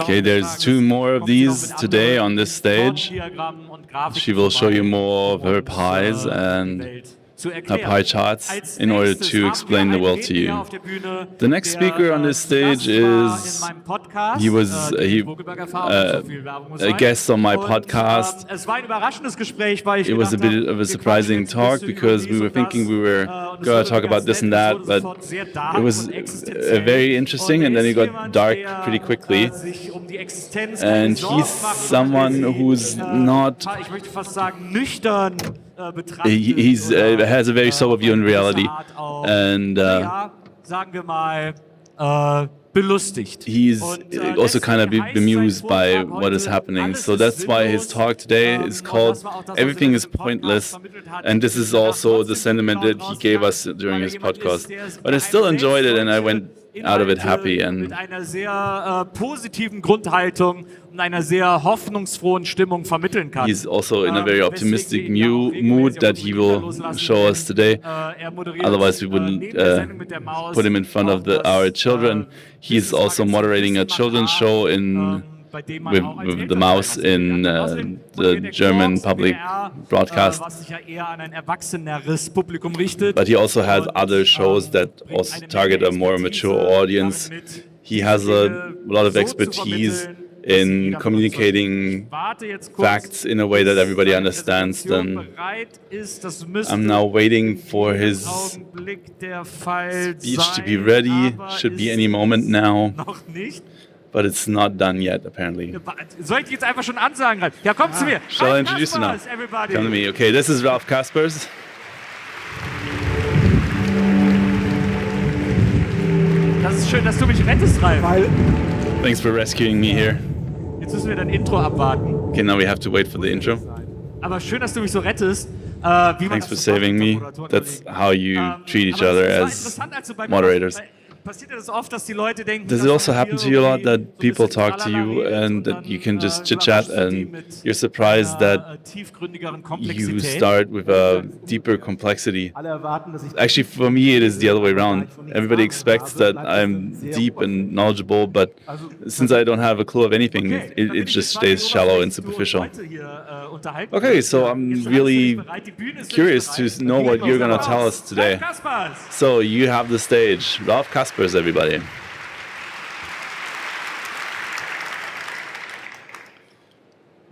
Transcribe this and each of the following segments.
Okay, there's two more of these today on this stage. She will show you more of her pies and her pie charts in order to explain the world to you. The next speaker on this stage is, he was a guest on my podcast. It was a bit of a surprising talk because we were thinking we were going to talk about this and that, but it was very interesting, and then it got dark pretty quickly. And he's someone who's not... He has a very sober view in reality, and he's also kind of bemused by what is happening. So that's why his talk today is called "Everything is Pointless," and this is also the sentiment that he gave us during his podcast. But I still enjoyed it, and I went out of it happy. And he's also in a very optimistic mood that he will show us today. Otherwise, we wouldn't put him in front of our children. He's also moderating a children's show with the mouse in the German public broadcast. But he also has other shows that also target a more mature audience. He has a lot of expertise in communicating facts in a way that everybody understands them. I'm now waiting for his speech to be ready. Should be any moment now. But it's not done yet, apparently. Soll ich jetzt einfach schon ansagen? Ja, komm zu mir. Shall I introduce you now? Come to me. Okay, this is Ralph Caspers. Das ist schön, dass du mich rettest, Ralf. Thanks for rescuing me here. Jetzt müssen wir dein Intro abwarten. Okay, now we have to wait for the intro. Aber schön, dass du mich so rettest. Thanks for saving me. That's how you treat each other as moderators. Does it also happen to you a lot that people talk to you and that you can just chit-chat and you're surprised that you start with a deeper complexity? Actually, for me, it is the other way around. Everybody expects that I'm deep and knowledgeable, but since I don't have a clue of anything, it just stays shallow and superficial. Okay, so I'm really curious to know what you're going to tell us today. So you have the stage. Ralph Caspers, everybody.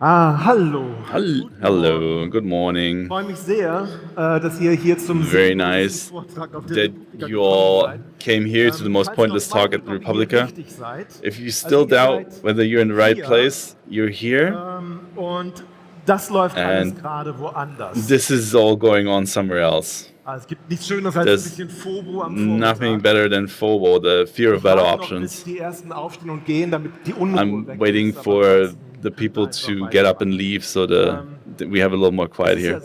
Hallo. Hello, good morning. Ich freue mich sehr, dass ihr hier zum Very nice that you all came here to the most pointless talk at the Republica. If you still doubt whether you're in the right place, you're here. Und das läuft alles gerade woanders. This is all going on somewhere else. Es gibt nichts Schöneres als ein bisschen FOBO am Vormittag. Nothing better than FOBO, the fear of better options. Die ersten aufstehen und gehen, damit die Unruhe I'm waiting for the people to get up and leave so that we have a little more quiet here.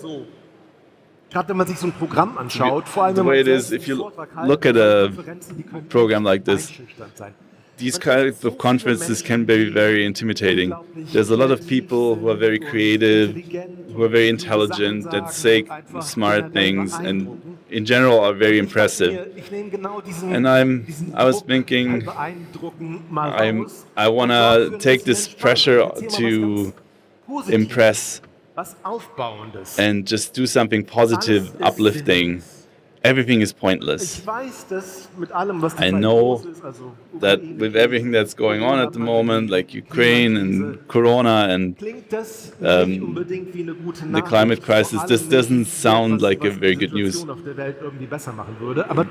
Gerade wenn man sich so ein Programm anschaut, vor allem The way it is, if you look at a program like this, these kinds of conferences can be very intimidating. There's a lot of people who are very creative, who are very intelligent, that say smart things, and in general are very impressive. And I was thinking, I want to take this pressure to impress and just do something positive, uplifting. Everything is pointless. I know that with everything that's going on at the moment, like Ukraine and Corona and the climate crisis, this doesn't sound like a very good news.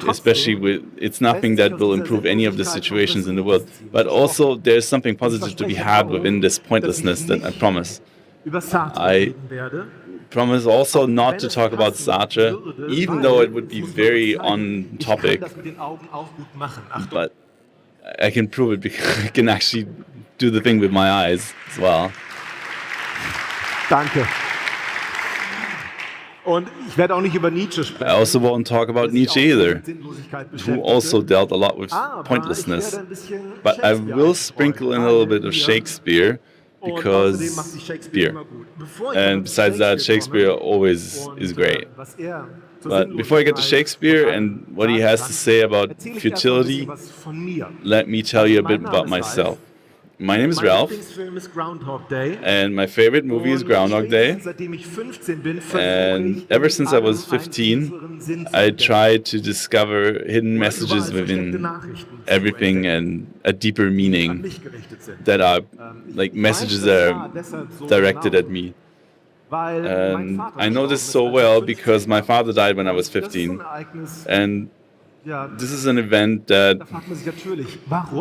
Especially with, it's nothing that will improve any of the situations in the world. But also there's something positive to be had within this pointlessness that I promise. I promise also not to talk about Sartre, even though it would be very on topic. But I can prove it because I can actually do the thing with my eyes as well. Danke. Und ich werde auch nicht über Nietzsche sprechen. I also won't talk about Nietzsche either, who also dealt a lot with pointlessness. But I will sprinkle in a little bit of Shakespeare, because beer. And besides that, Shakespeare always is great. But before I get to Shakespeare and what he has to say about futility, let me tell you a bit about myself. My name is Mein Ralph, Lieblingsfilm ist Groundhog Day. and my favorite movie is Groundhog Day. Seitdem ich 15 bin, And ever since I was 15, I tried to discover hidden messages within everything and a deeper meaning that are like messages that are directed at me. And I know this so well because my father died when I was 15. And this is an event that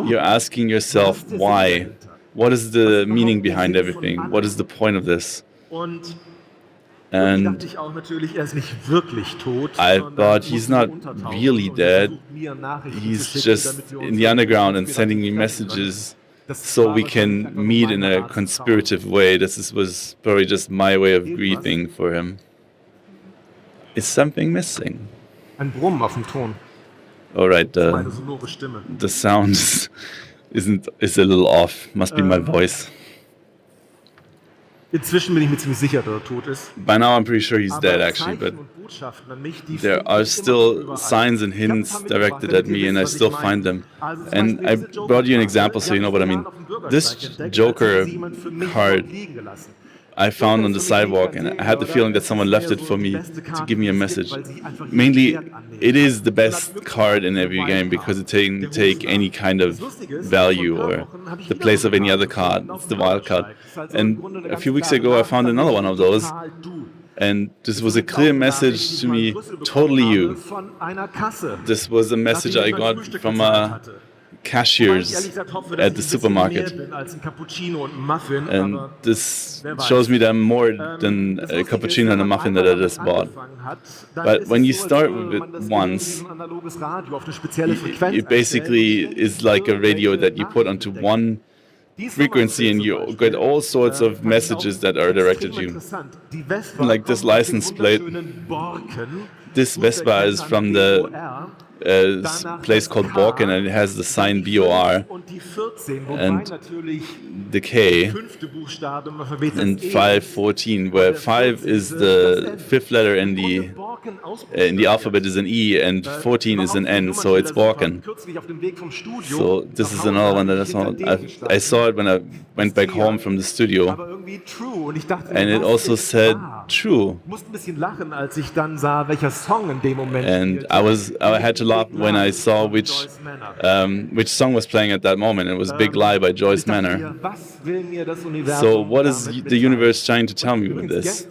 you're asking yourself why. What is the meaning behind everything? What is the point of this? And I thought he's not really dead. He's just in the underground and sending me messages so we can meet in a conspirative way. This was probably just my way of grieving for him. Is something missing? Ein Brummen auf dem Ton. All right, Meine sonore Stimme. the sound is a little off. Must be my voice. Inzwischen bin ich mir ziemlich sicher, dass tot ist. By now, I'm pretty sure he's dead, actually, but there are still signs and hints directed at me, and I still find them. And I brought you an example so you know what I mean. This Joker card I found on the sidewalk, and I had the feeling that someone left it for me to give me a message. Mainly, it is the best card in every game because it can take any kind of value or the place of any other card. It's the wild card. And a few weeks ago, I found another one of those. And this was a clear message to me, totally you. This was a message I got from cashiers at the supermarket. And this shows me that I'm more than a cappuccino and a muffin that I just bought. But when you start with it once, it basically is like a radio that you put onto one frequency and you get all sorts of messages that are directed at you. Like this license plate. This Vespa is from the place called Borken, and it has the sign BOR and the K and 514, where 5 is the fifth letter in the alphabet is an E and 14 is an N, so it's Borken. So this is another one that I saw it when I went back home from the studio, and it also said true. And I had to laugh when I saw which song was playing at that moment. It was Big Lie by Joyce Manor. So what is the universe trying to tell me with this?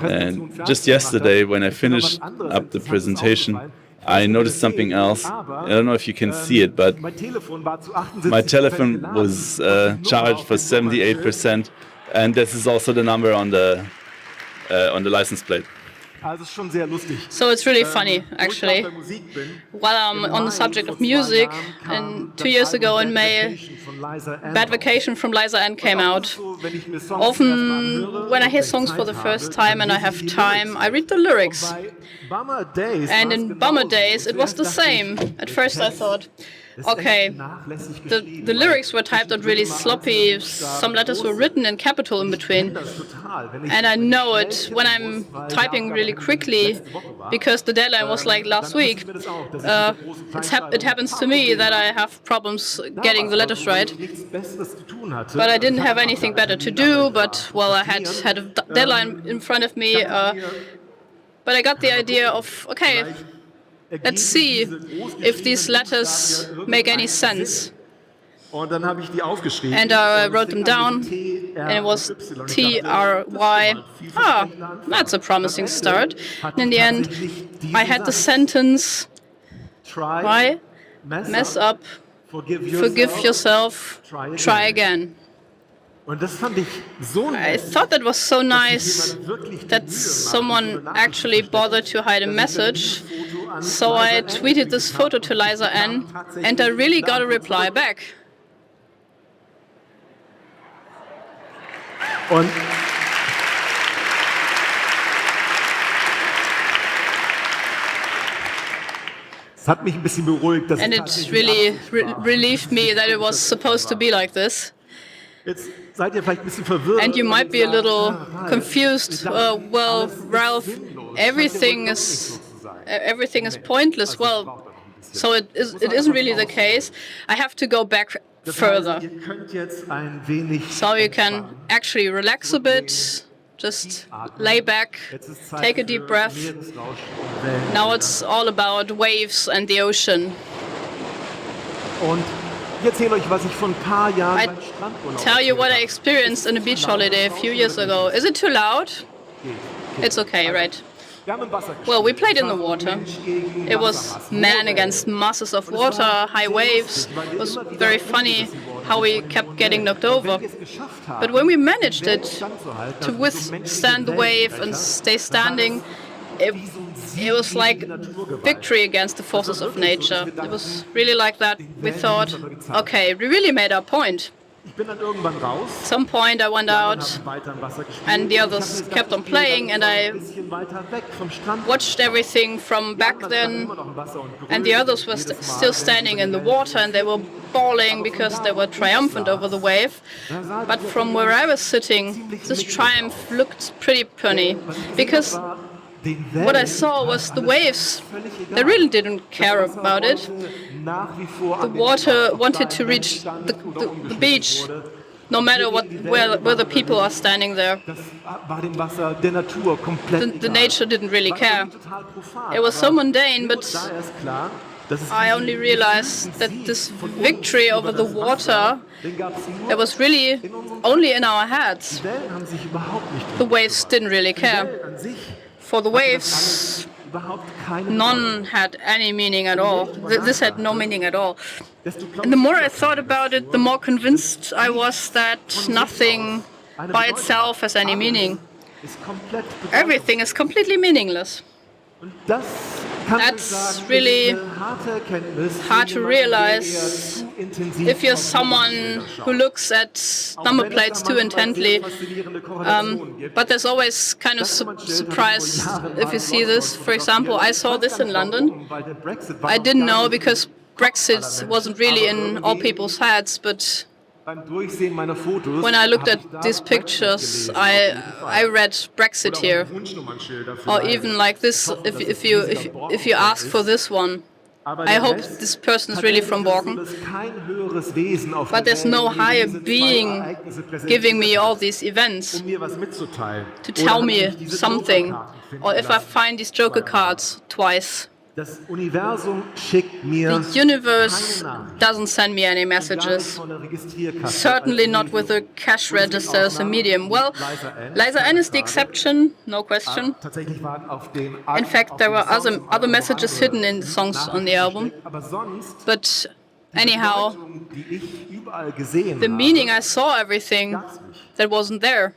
And just yesterday when I finished up the presentation, I noticed something else. I don't know if you can see it, but my telephone was charged for 78%, and this is also the number on the license plate. So it's really funny, actually. While I'm on the subject of music, and 2 years ago in May, Bad Vacation from Liza Ann came out. Often, when I hear songs for the first time and I have time, I read the lyrics. And in Bummer Days, it was the same. At first I thought, okay, the lyrics were typed out really sloppy, some letters were written in capital in between. And I know it when I'm typing really quickly, because the deadline was like last week. It happens to me that I have problems getting the letters right. But I didn't have anything better to do, but, well, I had a deadline in front of me. But I got the idea of, okay, let's see if these letters make any sense. And I wrote them down, and it was T-R-Y. Ah, that's a promising start. And in the end, I had the sentence, try, mess up, forgive yourself, try again. I thought that was so nice that someone actually bothered to hide a message. So I tweeted this photo to Liza Ann, and I really got a reply back. Und es hat mich ein bisschen beruhigt, dass and it really relieved me that it was supposed to be like this. Jetzt seid ihr vielleicht ein bisschen verwirrt. And you might be a little confused. Well, Ralph, everything is pointless. Well, so it isn't really the case. I have to go back further. Ihr könnt jetzt ein wenig So you can actually relax a bit, just lay back, Jetzt ist Zeit take a für deep breath. Meeresrauschen und Wellen. Now it's all about waves and the ocean. Und ich erzähle euch, was ich vor ein paar Jahren I beim Strandurlaub tell you what I erzählt experienced in a beach holiday a few years ago. Is it too loud? habe. It's okay, right? Wir haben im Wasser Well, we gespielt. played in Es the war water. Mensch gegen It was Wassermassen. man against masses of water, high waves. It was very funny how we kept getting knocked over. Wenn wir es geschafft haben, But when we managed Wellen it standzuhalten, to also so menschliche withstand the wave and stay standing, it was like victory against the forces of nature. It was really like that. We thought, okay, we really made our point. Ich bin dann irgendwann raus. At some point I went out Haben weiter im Wasser gespielt. and the Ich others hab mir kept on gedacht, ich gehe playing, and dann I ein bisschen weiter weg vom Strand. watched everything from back Die anderen then, standen immer noch im Wasser und and the grölten others were jedes Mal, still wenn sie standing über in die the Wellen water, and they were bawling because they were triumphant over the wave. But from where I was sitting, this triumph looked pretty punny, because what I saw was the waves. They really didn't care about it. The water wanted to reach the beach, no matter where the people are standing there. The nature didn't really care. It was so mundane, but I only realized that this victory over the water, it was really only in our heads. The waves didn't really care. For the waves, none had any meaning at all. This had no meaning at all. And the more I thought about it, the more convinced I was that nothing by itself has any meaning. Everything is completely meaningless. That's really hard to realize if you're someone who looks at number plates too intently. But there's always kind of surprise if you see this. For example, I saw this in London. I didn't know because Brexit wasn't really in all people's heads, but when I looked at these pictures, I read Brexit here, or even like this. If you ask for this one, I hope this person is really from Borken. But there's no higher being giving me all these events to tell me something, or if I find these Joker cards twice. The universe doesn't send me any messages. Certainly not with a cash register as a medium. Well, Liza N is the exception, no question. In fact, there were other messages hidden in the songs on the album. But anyhow, the meaning I saw everything that wasn't there.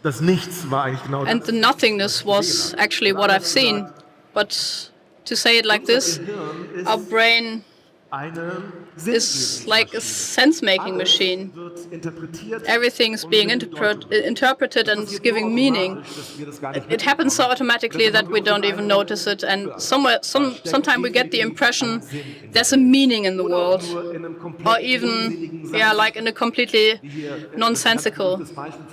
And the nothingness was actually what I've seen. But to say it like this, our brain is like a sense-making machine. Everything is being interpreted and is giving meaning. It happens so automatically that we don't even notice it, and sometimes we get the impression there's a meaning in the world, or even, like in a completely nonsensical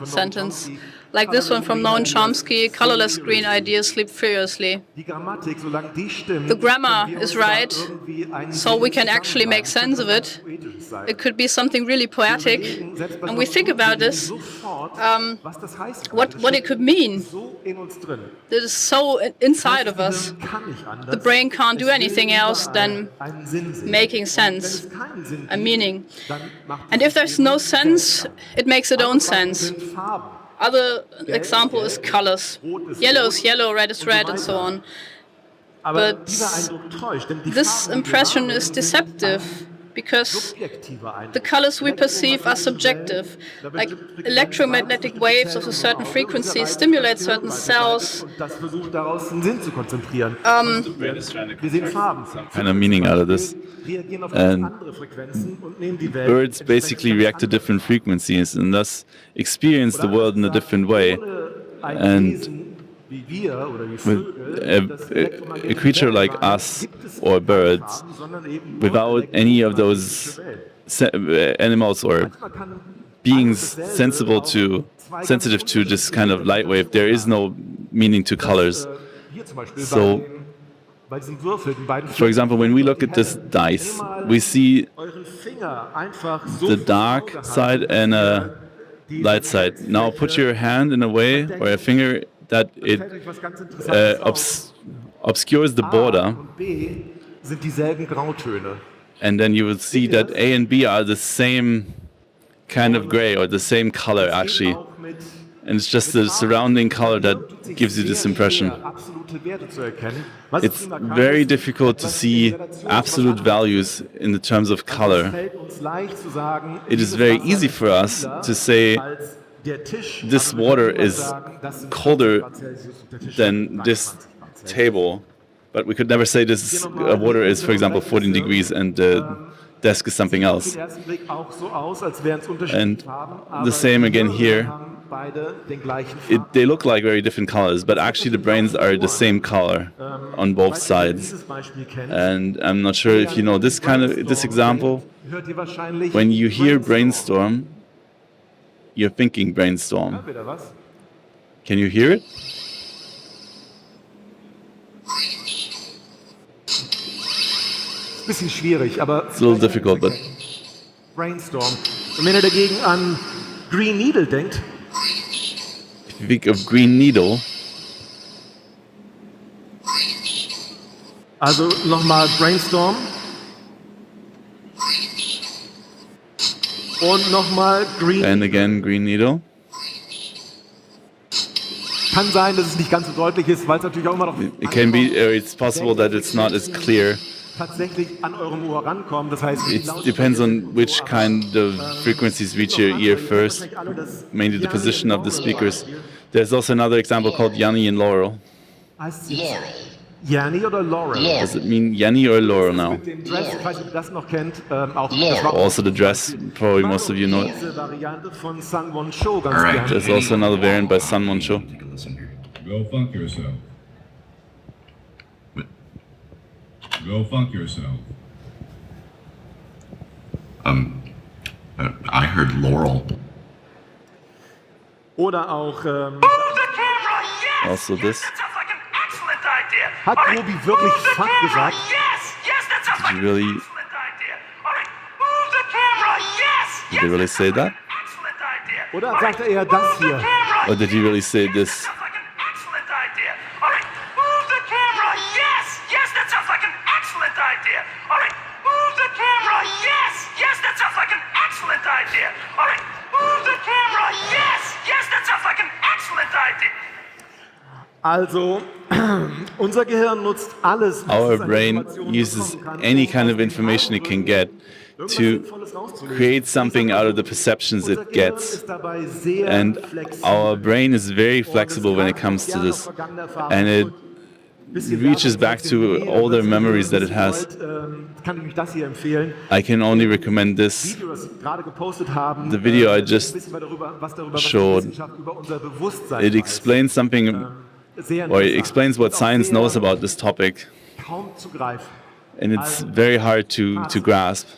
sentence. Like this one from Noam Chomsky, colorless green ideas sleep furiously. The grammar is right, so we can actually make sense of it. It could be something really poetic, and we think about this, what it could mean. It is so inside of us. The brain can't do anything else than making sense, a meaning. And if there's no sense, it makes its own sense. Other example is colors. Yellow is yellow, red is red, and so on. But this impression is deceptive because the colors we perceive are subjective. Like electromagnetic waves of a certain frequency stimulate certain cells. Kind of meaning out of this. And birds basically react to different frequencies and thus experience the world in a different way. And with a creature like us or birds, without any of those animals or beings sensitive to this kind of light wave, there is no meaning to colors. So For example, when we look at this dice, we see the dark side and a light side. Now put your hand in a way, or your finger, that it obscures the border, and then you will see that A and B are the same kind of gray, or the same color actually. And it's just the surrounding color that gives you this impression. It's very difficult to see absolute values in the terms of color. It is very easy for us to say this water is colder than this table, but we could never say this water is, for example, 14 degrees and the desk is something else. And the same again here. They look like very different colors, but actually the brains are the same color on both sides. And I'm not sure if you know this example. When you hear brainstorm, you're thinking brainstorm. Can you hear it? Bisschen schwierig, aber it's a little difficult, but brainstorm. Und wenn ihr dagegen an Green Needle denkt, if you think of Green Needle, also nochmal Brainstorm und nochmal Green. And again Green Needle. Kann sein, dass es nicht ganz so deutlich ist, weil es natürlich auch immer noch. It can be. It's possible that it's not as clear. Tatsächlich an eurem Ohr rankommen. Das heißt, it depends on which kind of frequencies reach your ear first, mainly the position of the speakers. There's also another example called Yanni and Laurel. Laurel. Yanni oder Laurel? Does it mean Yanni or Laurel now? Den Dress, ich weiß nicht, ob ihr das noch kennt, auch also the dress, probably most of you know it. There's also another variant by Sun Won Cho. Go funk yourself. Go funk yourself. I heard Laurel. Oder auch also this. Hat Robi wirklich Fuck gesagt? Did you really? Did they really say that? Oder sagte er das hier? Or did he really say this? Also, unser Gehirn nutzt alles. Our brain uses any kind of information it can get to create something out of the perceptions it gets. And our brain is very flexible when it comes to this. And it reaches back to older memories that it has. I can only recommend this. The video I just showed, it explains something, or it explains what science knows about this topic. And it's very hard to grasp.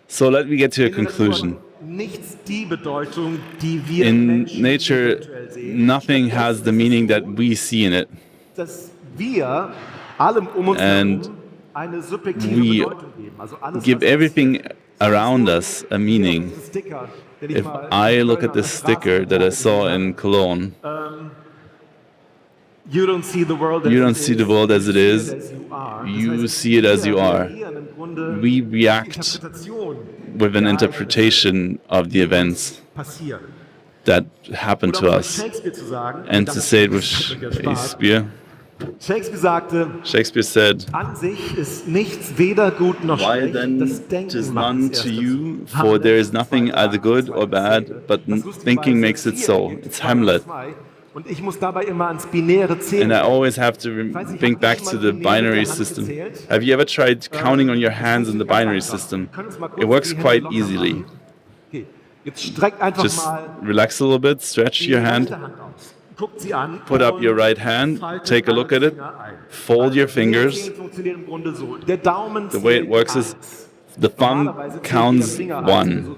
So let me get to a conclusion. In nature, nothing has the meaning that we see in it. And we give everything around us a meaning. If I look at this sticker that I saw in Cologne, you don't see the world as it is, you see it as you are. We react with an interpretation of the events that happen to us. And to say it with Shakespeare, Shakespeare said, why then tis none to you, for there is nothing either good or bad, but thinking makes it so. It's Hamlet. And I always have to think back to the binary system. Have you ever tried counting on your hands in the binary system? It works quite easily. Just relax a little bit, stretch your hand, put up your right hand, take a look at it, fold your fingers. The way it works is the thumb counts 1.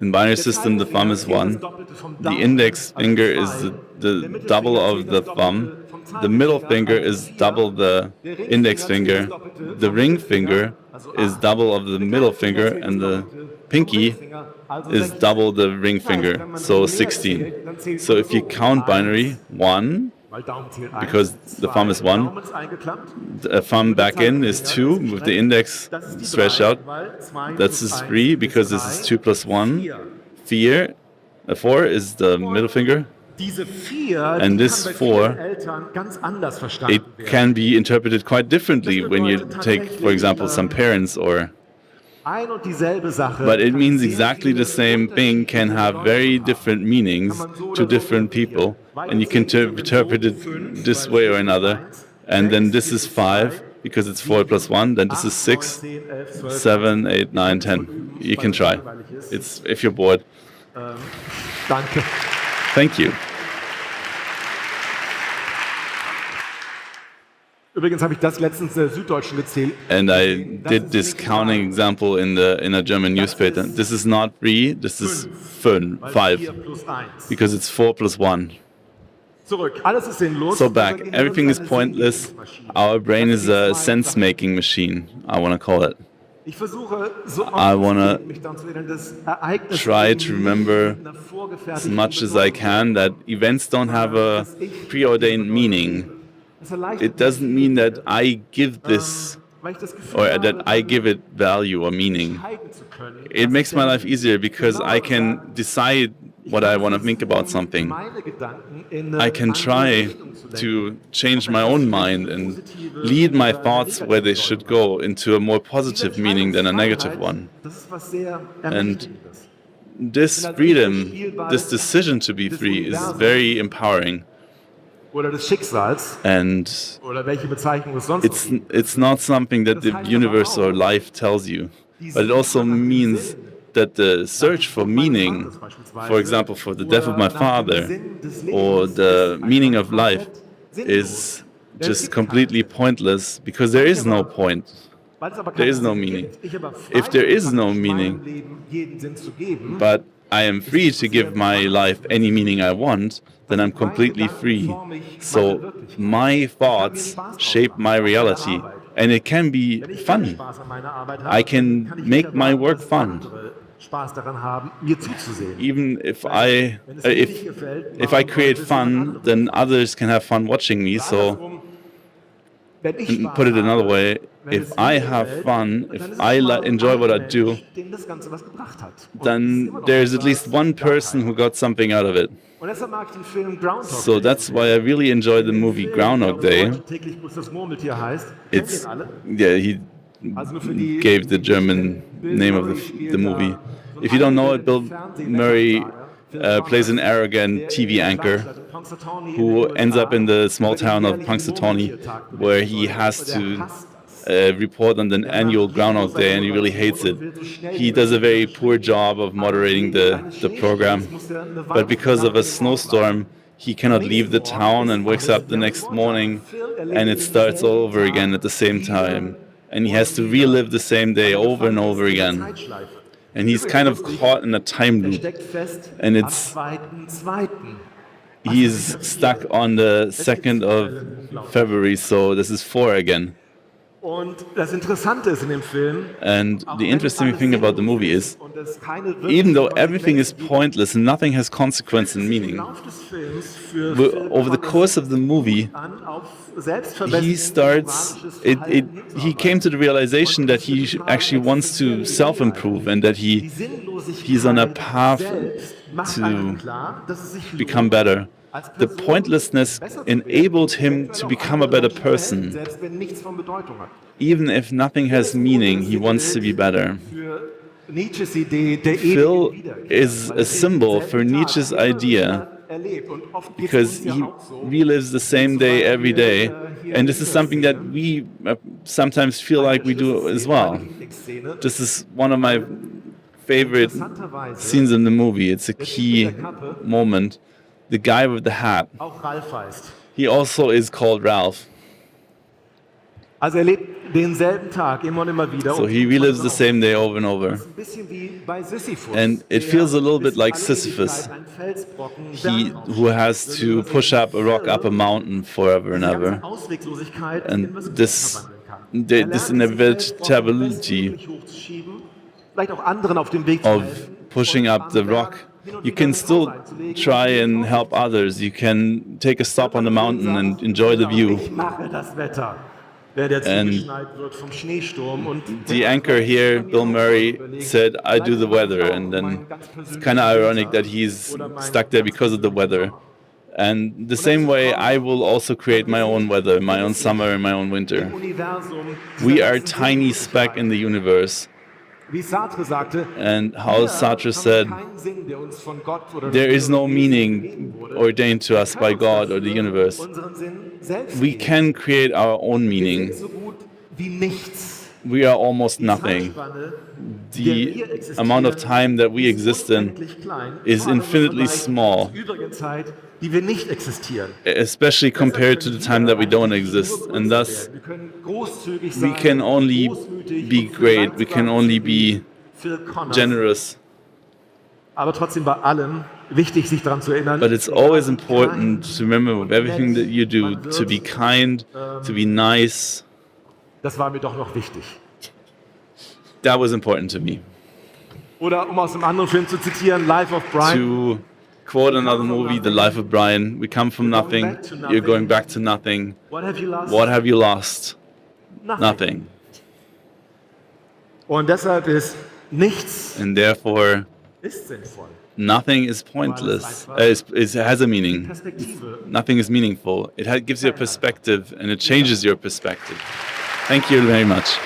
In binary system, the thumb is 1. The index finger is the double of the thumb. The middle finger is double the index finger. The ring finger is double of the middle finger, and the pinky is double the ring finger, so 16. So if you count binary, 1, because the thumb is 1, the thumb back in is 2, with the index stretched out. That's 3, because this is 2 plus 1. 4 is the middle finger. And this 4, it can be interpreted quite differently when you take, for example, some parents or... But it means exactly the same thing can have very different meanings to different people, and you can interpret it this way or another. And then this is 5, because it's 4 plus 1, then this is 6, 7, 8, 9, 10. You can try. It's if you're bored. Thank you. Übrigens habe ich das letztens der Süddeutschen gezählt. And I did this counting example in a German newspaper. This is not 3, this is 5, because it's 4 plus 1. Zurück. Alles ist sinnlos. So back, everything is pointless. Our brain is a sense-making machine, I want to call it. I want to try to remember as much as I can that events don't have a preordained meaning. It doesn't mean that I give this or that I give it value or meaning. It makes my life easier because I can decide what I want to think about something. I can try to change my own mind and lead my thoughts where they should go into a more positive meaning than a negative one. And this freedom, this decision to be free is very empowering. And it's not something that the universe or life tells you, but it also means that the search for meaning, for example, for the death of my father, or the meaning of life, is just completely pointless because there is no point. There is no meaning. If there is no meaning, but I am free to give my life any meaning I want, then I'm completely free. So my thoughts shape my reality, and it can be fun. I can make my work fun. Even if I create fun, then others can have fun watching me. So, put it another way, if I have fun, if I enjoy what I do, then there's at least one person who got something out of it. So that's why I really enjoy the movie Groundhog Day. He gave the German name of the movie. If you don't know it, Bill Murray plays an arrogant TV anchor who ends up in the small town of Punxsutawney, where he has to report on the annual Groundhog Day, and he really hates it. He does a very poor job of moderating the program, but because of a snowstorm, he cannot leave the town and wakes up the next morning, and it starts all over again at the same time. And he has to relive the same day over and over again. And he's kind of caught in a time loop. And he's stuck on the 2nd of February, so this is 4 again. And the interesting thing about the movie is, even though everything is pointless and nothing has consequence and meaning, over the course of the movie, he came to the realization that he actually wants to self-improve and that he's on a path to become better. The pointlessness enabled him to become a better person. Even if nothing has meaning, he wants to be better. Phil is a symbol for Nietzsche's idea because he relives the same day every day, and this is something that we sometimes feel like we do as well. This is one of my favorite scenes in the movie. It's a key moment. The guy with the hat. He also is called Ralph. So he relives the same day over and over. And it feels a little bit like Sisyphus, who has to push up a rock up a mountain forever and ever. And this inevitability of pushing up the rock, you can still try and help others. You can take a stop on the mountain and enjoy the view. And the anchor here, Bill Murray, said, I do the weather. And then it's kind of ironic that he's stuck there because of the weather. And the same way, I will also create my own weather, my own summer and my own winter. We are a tiny speck in the universe. And how Sartre said, there is no meaning ordained to us by God or the universe. We can create our own meaning. We are almost nothing. The amount of time that we exist in is infinitely small, especially compared to the time that we don't exist. And thus, we can only be great, we can only be generous. But it's always important to remember with everything that you do, to be kind, to be nice. That was important to me. To quote another movie, The Life of Brian, we come from nothing, you're going back to nothing. What have you lost? Nothing. And therefore, nothing is pointless. It has a meaning. Nothing is meaningful. It gives you a perspective, and it changes your perspective. Thank you very much.